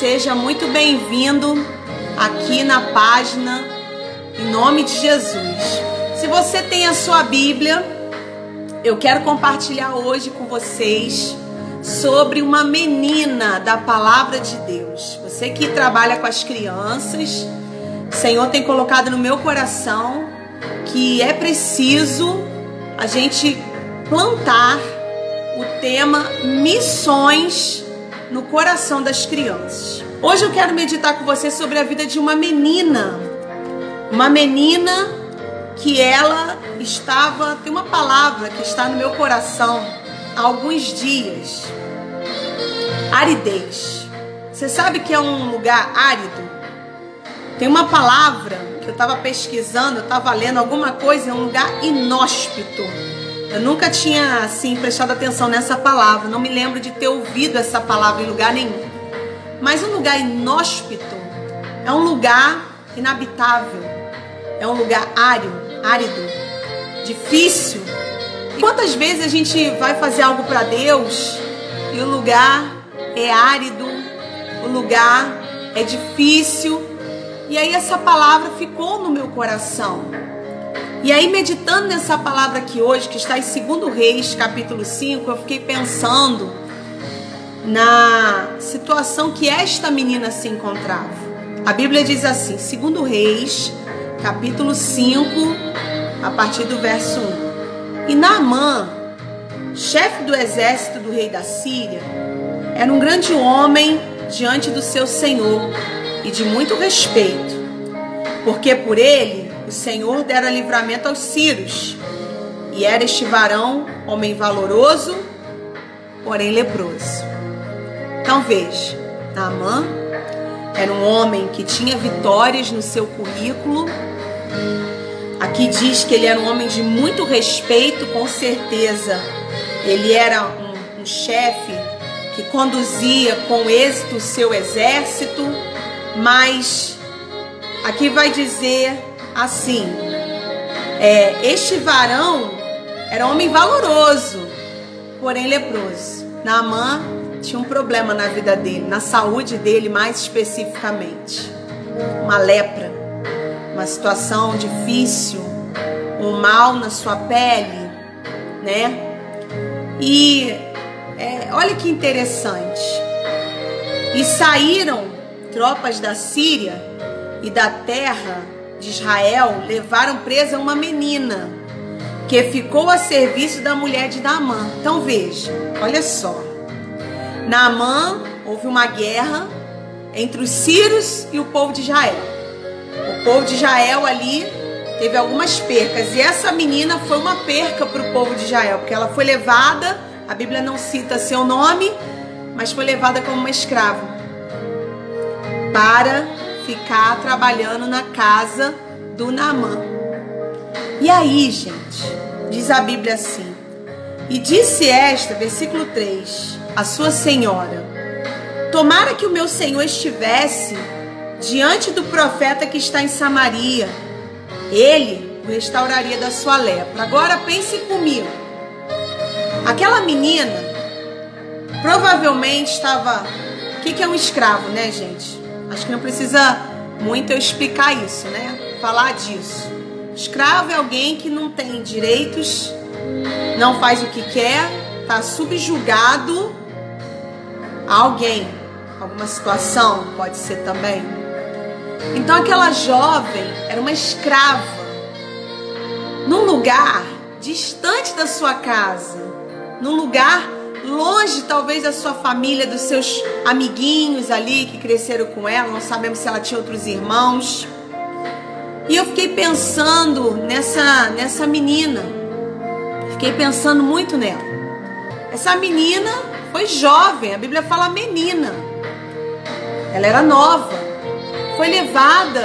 seja muito bem-vindo aqui na página, em nome de Jesus. Se você tem a sua Bíblia, eu quero compartilhar hoje com vocês sobre uma menina da palavra de Deus. Você que trabalha com as crianças, o Senhor tem colocado no meu coração que é preciso a gente plantar o tema missões no coração das crianças. Hoje eu quero meditar com você sobre a vida de uma menina que ela estava, tem uma palavra que está no meu coração há alguns dias: aridez. Você sabe que é um lugar árido? Tem uma palavra que eu estava pesquisando, eu estava lendo alguma coisa, é um lugar inóspito. Eu nunca tinha assim prestado atenção nessa palavra, não me lembro de ter ouvido essa palavra em lugar nenhum. Mas um lugar inóspito é um lugar inabitável, é um lugar árido, difícil. E quantas vezes a gente vai fazer algo para Deus e o lugar é árido, o lugar é difícil? E aí essa palavra ficou no meu coração. E aí, meditando nessa palavra aqui hoje, que está em 2 Reis, capítulo 5, eu fiquei pensando na situação que esta menina se encontrava. A Bíblia diz assim, 2 Reis, capítulo 5, a partir do verso 1. E Naamã, chefe do exército do rei da Síria, era um grande homem diante do seu senhor e de muito respeito, porque por ele o Senhor dera livramento aos sírios. E era este varão homem valoroso, porém leproso. Então veja, Naamã era um homem que tinha vitórias no seu currículo. Aqui diz que ele era um homem de muito respeito, com certeza. Ele era um chefe que conduzia com êxito o seu exército, mas aqui vai dizer assim, este varão era homem valoroso, porém leproso. Naamã tinha um problema na vida dele, na saúde dele mais especificamente. Uma lepra, uma situação difícil, um mal na sua pele, né? E olha que interessante. E saíram tropas da Síria e da terra de Israel, levaram presa uma menina que ficou a serviço da mulher de Naamã. Então veja, olha só, Naamã, houve uma guerra entre os sírios e o povo de Israel. O povo de Israel ali teve algumas percas, e essa menina foi uma perca para o povo de Israel, porque ela foi levada, a Bíblia não cita seu nome, mas foi levada como uma escrava para ficar trabalhando na casa do Naamã. E aí, gente, diz a Bíblia assim: e disse esta, versículo 3, a sua senhora: tomara que o meu senhor estivesse diante do profeta que está em Samaria, ele o restauraria da sua lepra. Agora pense comigo, aquela menina provavelmente estava... O que é um escravo, né, gente? Acho que não precisa muito eu explicar isso, né? Falar disso. Escravo é alguém que não tem direitos, não faz o que quer, está subjugado a alguém. Alguma situação pode ser também. Então aquela jovem era uma escrava, num lugar distante da sua casa, num lugar longe talvez da sua família, dos seus amiguinhos ali que cresceram com ela. Não sabemos se ela tinha outros irmãos. E eu fiquei pensando nessa menina. Fiquei pensando muito nela. Essa menina foi jovem, a Bíblia fala menina. Ela era nova. Foi levada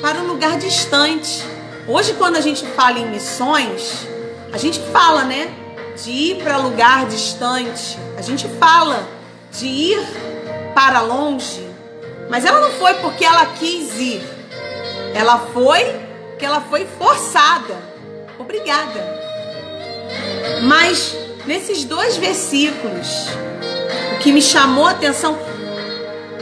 para um lugar distante. Hoje, quando a gente fala em missões, a gente fala, né, de ir para lugar distante. A gente fala de ir para longe. Mas ela não foi porque ela quis ir. Ela foi porque ela foi forçada, obrigada. Mas nesses 2 versículos, o que me chamou a atenção,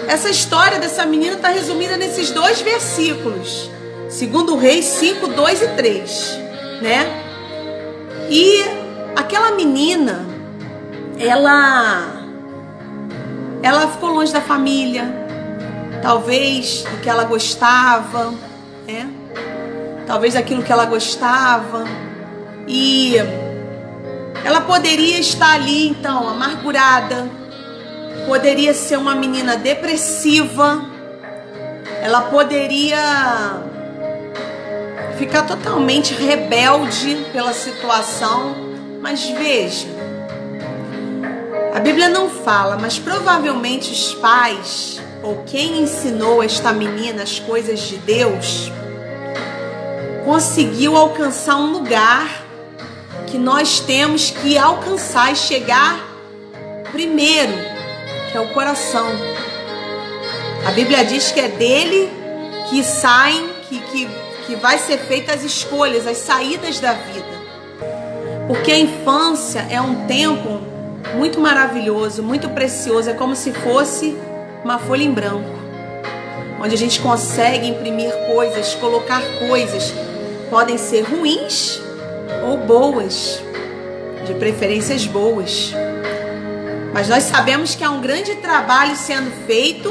essa história dessa menina está resumida nesses 2 versículos. 2 Reis 5, 2 e 3, né? E aquela menina, ela ficou longe da família, talvez do que ela gostava, né? Talvez daquilo que ela gostava. E ela poderia estar ali, então, amargurada. Poderia ser uma menina depressiva. Ela poderia ficar totalmente rebelde pela situação. Mas veja, a Bíblia não fala, mas provavelmente os pais, ou quem ensinou esta menina as coisas de Deus, conseguiu alcançar um lugar que nós temos que alcançar e chegar primeiro, que é o coração. A Bíblia diz que é dele que saem, que vai ser feitas as escolhas, as saídas da vida. Porque a infância é um tempo muito maravilhoso, muito precioso. É como se fosse uma folha em branco, onde a gente consegue imprimir coisas, colocar coisas. Podem ser ruins ou boas, de preferências boas. Mas nós sabemos que há um grande trabalho sendo feito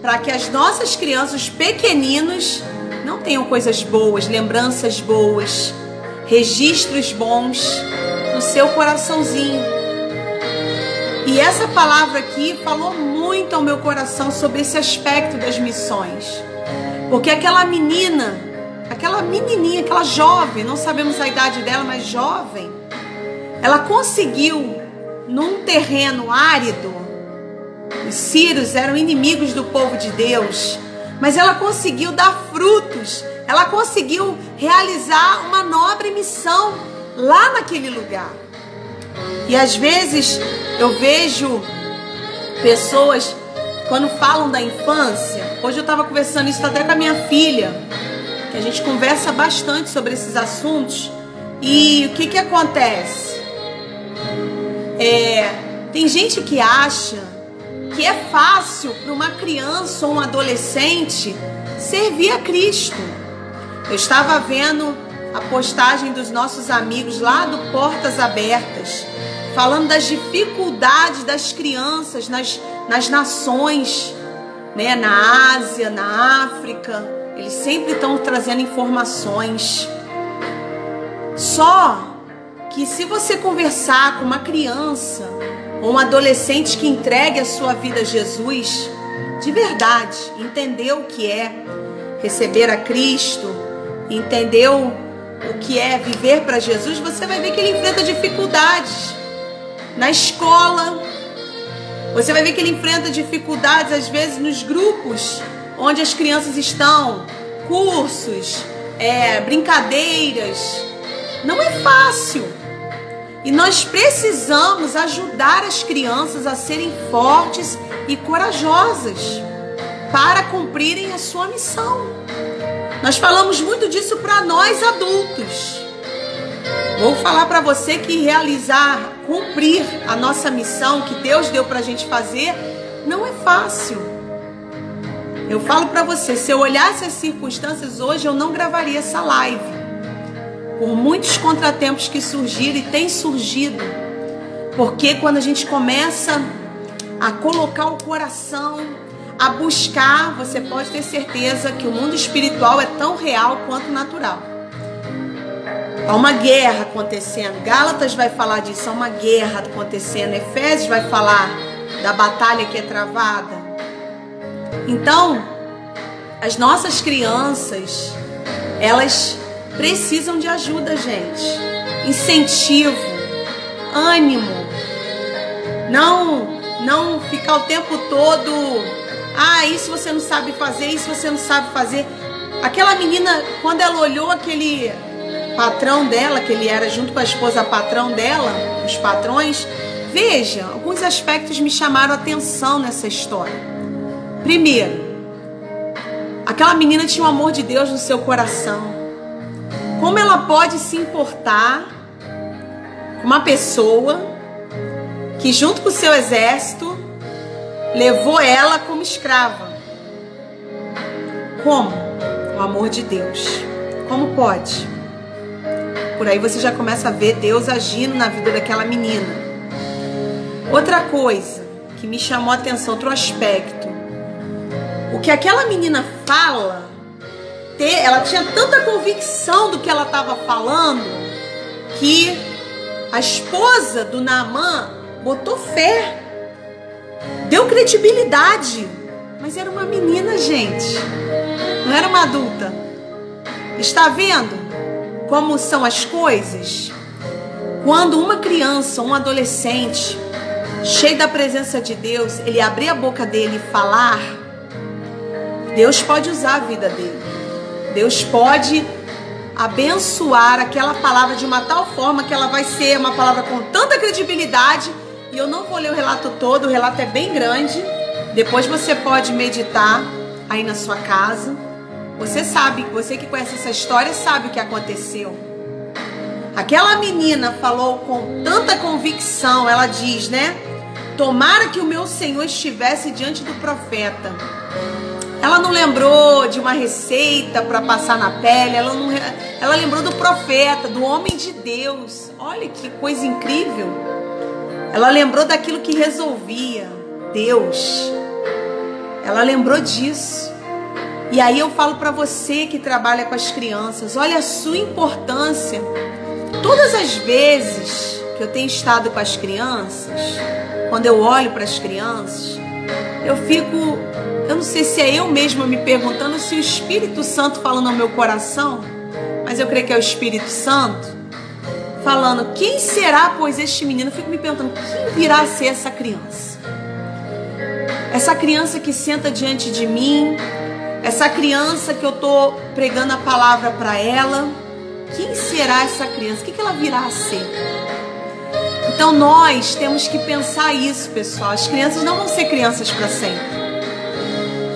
para que as nossas crianças, os pequeninos, não tenham coisas boas, lembranças boas, registros bons no seu coraçãozinho. E essa palavra aqui falou muito ao meu coração sobre esse aspecto das missões. Porque aquela menininha, aquela jovem, não sabemos a idade dela, mas jovem, ela conseguiu, num terreno árido, os sírios eram inimigos do povo de Deus, mas ela conseguiu dar frutos, ela conseguiu realizar uma nobre missão lá naquele lugar. E às vezes eu vejo pessoas, quando falam da infância, hoje eu estava conversando isso até com a minha filha, que a gente conversa bastante sobre esses assuntos. E o que acontece? Tem gente que acha que é fácil para uma criança ou um adolescente servir a Cristo. Eu estava vendo a postagem dos nossos amigos lá do Portas Abertas, falando das dificuldades das crianças nas nações, né? Na Ásia, na África. Eles sempre estão trazendo informações. Só que se você conversar com uma criança ou um adolescente que entregue a sua vida a Jesus, de verdade, entendeu o que é receber a Cristo, entendeu o que é viver para Jesus, você vai ver que ele enfrenta dificuldades na escola. Você vai ver que ele enfrenta dificuldades às vezes nos grupos onde as crianças estão, cursos, brincadeiras. Não é fácil. E nós precisamos ajudar as crianças a serem fortes e corajosas para cumprirem a sua missão. Nós falamos muito disso para nós adultos. Vou falar para você que cumprir a nossa missão que Deus deu para a gente fazer, não é fácil. Eu falo para você, se eu olhasse as circunstâncias hoje, eu não gravaria essa live. Por muitos contratempos que surgiram e têm surgido. Porque quando a gente começa a colocar o coração, a buscar, você pode ter certeza que o mundo espiritual é tão real quanto natural. Há uma guerra acontecendo. Gálatas vai falar disso, há uma guerra acontecendo. Efésios vai falar da batalha que é travada. Então, as nossas crianças, elas precisam de ajuda, gente. Incentivo, ânimo. Não ficar o tempo todo, isso você não sabe fazer, isso você não sabe fazer. Aquela menina, quando ela olhou aquele patrão dela, que ele era junto com a esposa patrão dela, os patrões, veja, alguns aspectos me chamaram a atenção nessa história. Primeiro, aquela menina tinha o amor de Deus no seu coração. Como ela pode se importar com uma pessoa que junto com o seu exército levou ela como escrava. Como? O amor de Deus. Como pode? Por aí você já começa a ver Deus agindo na vida daquela menina. Outra coisa que me chamou a atenção, outro aspecto. O que aquela menina fala, ela tinha tanta convicção do que ela estava falando, que a esposa do Naamã botou fé, deu credibilidade. Mas era uma menina, gente, não era uma adulta. Está vendo como são as coisas? Quando uma criança, um adolescente, cheio da presença de Deus, ele abrir a boca dele e falar, Deus pode usar a vida dele. Deus pode abençoar aquela palavra de uma tal forma que ela vai ser uma palavra com tanta credibilidade. E eu não vou ler o relato todo, o relato é bem grande. Depois você pode meditar aí na sua casa. Você sabe, você que conhece essa história sabe o que aconteceu. Aquela menina falou com tanta convicção, ela diz, né? Tomara que o meu Senhor estivesse diante do profeta. Ela não lembrou de uma receita para passar na pele, ela lembrou do profeta, do homem de Deus. Olha que coisa incrível. Ela lembrou daquilo que resolvia, Deus. Ela lembrou disso. E aí eu falo para você que trabalha com as crianças, olha a sua importância. Todas as vezes que eu tenho estado com as crianças, quando eu olho para as crianças, eu não sei se é eu mesma me perguntando, se o Espírito Santo falando ao meu coração, mas eu creio que é o Espírito Santo, falando, quem será, pois, este menino? Eu fico me perguntando, quem virá a ser essa criança? Essa criança que senta diante de mim, essa criança que eu estou pregando a palavra para ela, quem será essa criança? O que ela virá a ser? Então nós temos que pensar isso, pessoal. As crianças não vão ser crianças para sempre.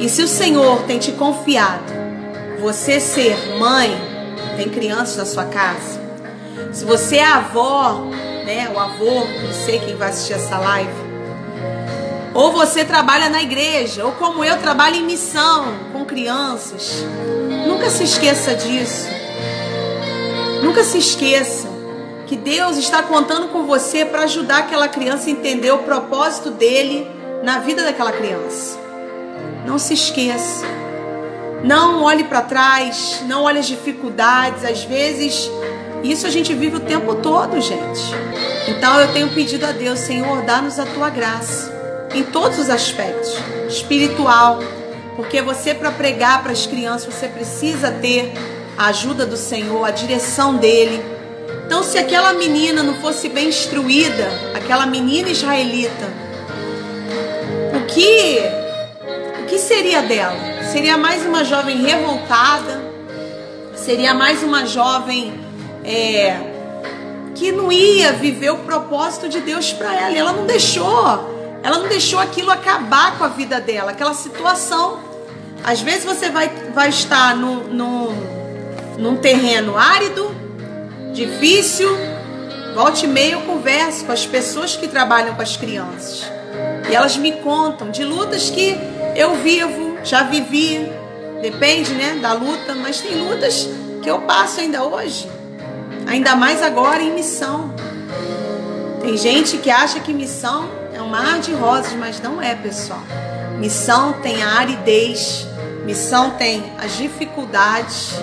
E se o Senhor tem te confiado, você ser mãe, tem crianças na sua casa, se você é avó, né, o avô, não sei quem vai assistir essa live, ou você trabalha na igreja, ou como eu, trabalho em missão com crianças, nunca se esqueça disso. Nunca se esqueça que Deus está contando com você para ajudar aquela criança a entender o propósito dele na vida daquela criança. Não se esqueça. Não olhe para trás, não olhe as dificuldades. Às vezes, isso a gente vive o tempo todo, gente. Então eu tenho pedido a Deus, Senhor, dá-nos a tua graça em todos os aspectos, espiritual, porque você, para pregar para as crianças, você precisa ter a ajuda do Senhor, a direção dele. Então, se aquela menina não fosse bem instruída, aquela menina israelita, o que seria dela? Seria mais uma jovem revoltada? Seria mais uma jovem que não ia viver o propósito de Deus para ela? E ela não deixou aquilo acabar com a vida dela, aquela situação. Às vezes você vai estar num terreno árido, difícil. Volte e meia eu converso com as pessoas que trabalham com as crianças. E elas me contam de lutas que eu vivo, já vivi. Depende, né, da luta, mas tem lutas que eu passo ainda hoje. Ainda mais agora em missão. Tem gente que acha que missão é um mar de rosas, mas não é, pessoal. Missão tem a aridez, missão tem as dificuldades.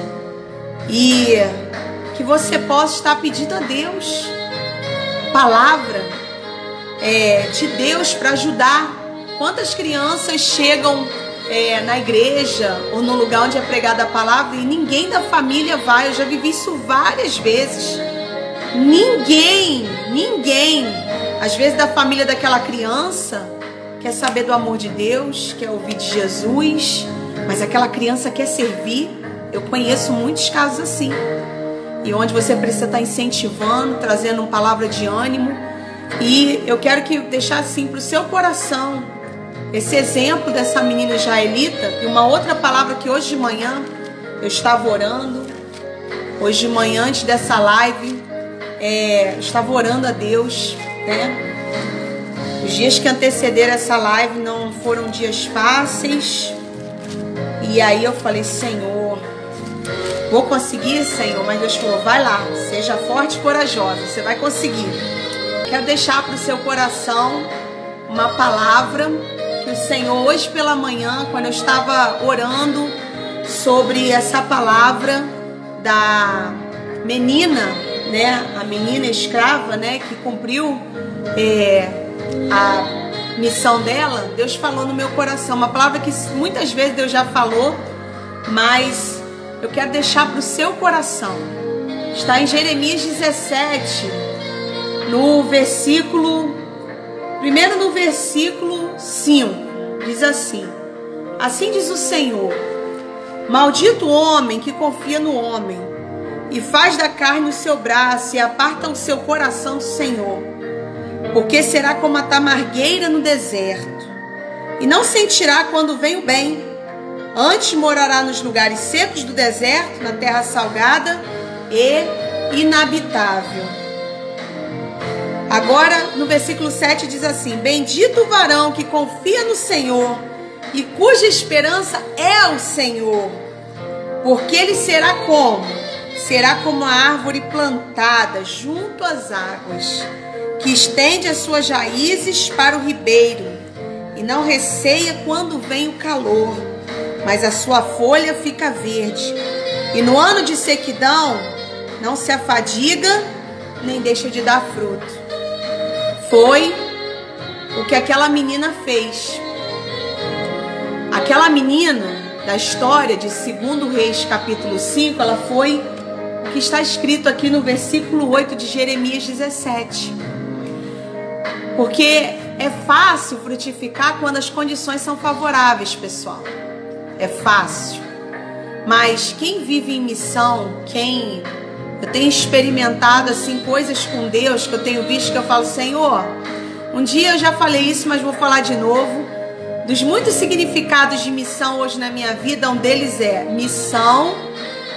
E que você possa estar pedindo a Deus palavra de Deus para ajudar. Quantas crianças chegam na igreja ou no lugar onde é pregada a palavra e ninguém da família vai? Eu já vivi isso várias vezes. Ninguém, às vezes da família daquela criança, quer saber do amor de Deus, quer ouvir de Jesus, mas aquela criança quer servir. Eu conheço muitos casos assim. E onde você precisa estar incentivando, trazendo uma palavra de ânimo. E eu quero deixar assim para o seu coração esse exemplo dessa menina israelita. E uma outra palavra que hoje de manhã eu estava orando. Hoje de manhã, antes dessa live, eu estava orando a Deus, né? Os dias que antecederam essa live não foram dias fáceis. E aí eu falei, Senhor, vou conseguir, Senhor? Mas Deus falou, vai lá, seja forte e corajosa, você vai conseguir. Quero deixar para o seu coração uma palavra que o Senhor, hoje pela manhã, quando eu estava orando sobre essa palavra da menina, né, a menina escrava, né, que cumpriu a missão dela, Deus falou no meu coração, uma palavra que muitas vezes Deus já falou, mas eu quero deixar para o seu coração. Está em Jeremias 17, primeiro no versículo 5, diz assim: assim diz o Senhor, maldito o homem que confia no homem, e faz da carne o seu braço, e aparta o seu coração do Senhor, porque será como a tamargueira no deserto, e não sentirá quando vem o bem, antes morará nos lugares secos do deserto, na terra salgada e inabitável. Agora, no versículo 7 diz assim: bendito o varão que confia no Senhor e cuja esperança é o Senhor, porque ele será como a árvore plantada junto às águas, que estende as suas raízes para o ribeiro, e não receia quando vem o calor, mas a sua folha fica verde, e no ano de sequidão não se afadiga, nem deixa de dar fruto. Foi o que aquela menina fez. Aquela menina da história de 2 Reis capítulo 5, ela foi o que está escrito aqui no versículo 8 de Jeremias 17. Porque é fácil frutificar quando as condições são favoráveis, pessoal. É fácil. Mas quem vive em missão, eu tenho experimentado assim coisas com Deus que eu tenho visto, que eu falo, Senhor, um dia eu já falei isso, mas vou falar de novo. Dos muitos significados de missão hoje na minha vida, um deles é: missão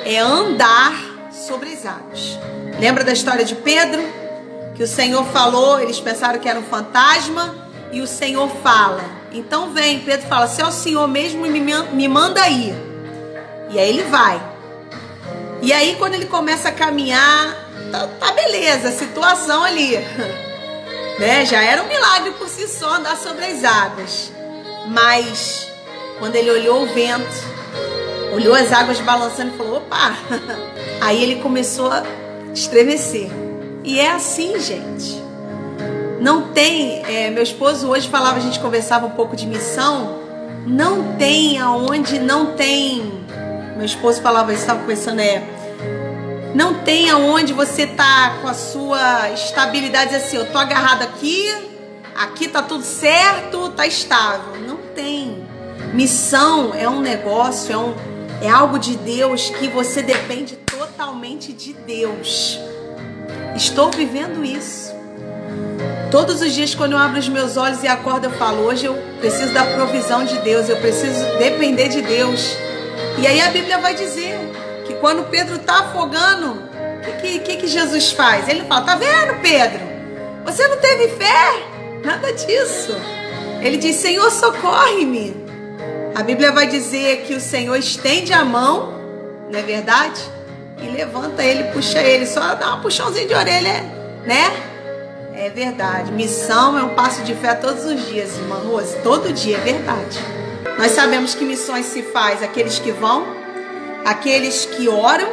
é andar sobre as águas. Lembra da história de Pedro? Que o Senhor falou, eles pensaram que era um fantasma, e o Senhor fala, então vem. Pedro fala, se é o Senhor mesmo, me manda ir. E aí ele vai. E aí quando ele começa a caminhar, tá beleza, a situação ali, né? Já era um milagre por si só andar sobre as águas. Mas quando ele olhou o vento, olhou as águas balançando e falou, opa! Aí ele começou a estremecer. E é assim, gente. Não tem, meu esposo hoje falava, a gente conversava um pouco de missão, não tem aonde, não tem, meu esposo falava isso, estava conversando, não tem aonde você tá com a sua estabilidade, assim, eu tô agarrado aqui tá tudo certo, tá estável. Não tem. Missão é um negócio, é algo de Deus que você depende totalmente de Deus. Estou vivendo isso. Todos os dias quando eu abro os meus olhos e acordo, eu falo, hoje eu preciso da provisão de Deus, eu preciso depender de Deus. E aí a Bíblia vai dizer que quando Pedro está afogando, o que Jesus faz? Ele fala, tá vendo, Pedro? Você não teve fé? Nada disso. Ele diz, Senhor, socorre-me. A Bíblia vai dizer que o Senhor estende a mão, não é verdade? E levanta ele, puxa ele, só dá uma puxãozinha de orelha, né? É verdade. Missão é um passo de fé todos os dias, irmã Rose. Todo dia, é verdade. Nós sabemos que missões se faz aqueles que vão, aqueles que oram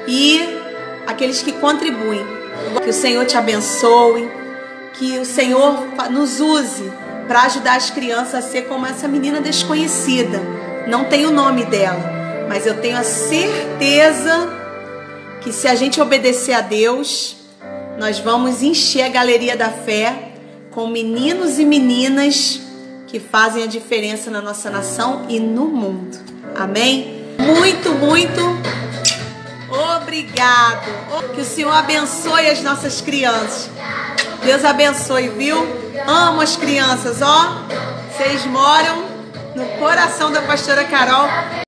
e aqueles que contribuem. Que o Senhor te abençoe, que o Senhor nos use para ajudar as crianças a ser como essa menina desconhecida. Não tenho o nome dela, mas eu tenho a certeza que se a gente obedecer a Deus, nós vamos encher a galeria da fé com meninos e meninas que fazem a diferença na nossa nação e no mundo. Amém? Muito, muito obrigado. Que o Senhor abençoe as nossas crianças. Deus abençoe, viu? Amo as crianças, ó. Vocês moram no coração da pastora Carol.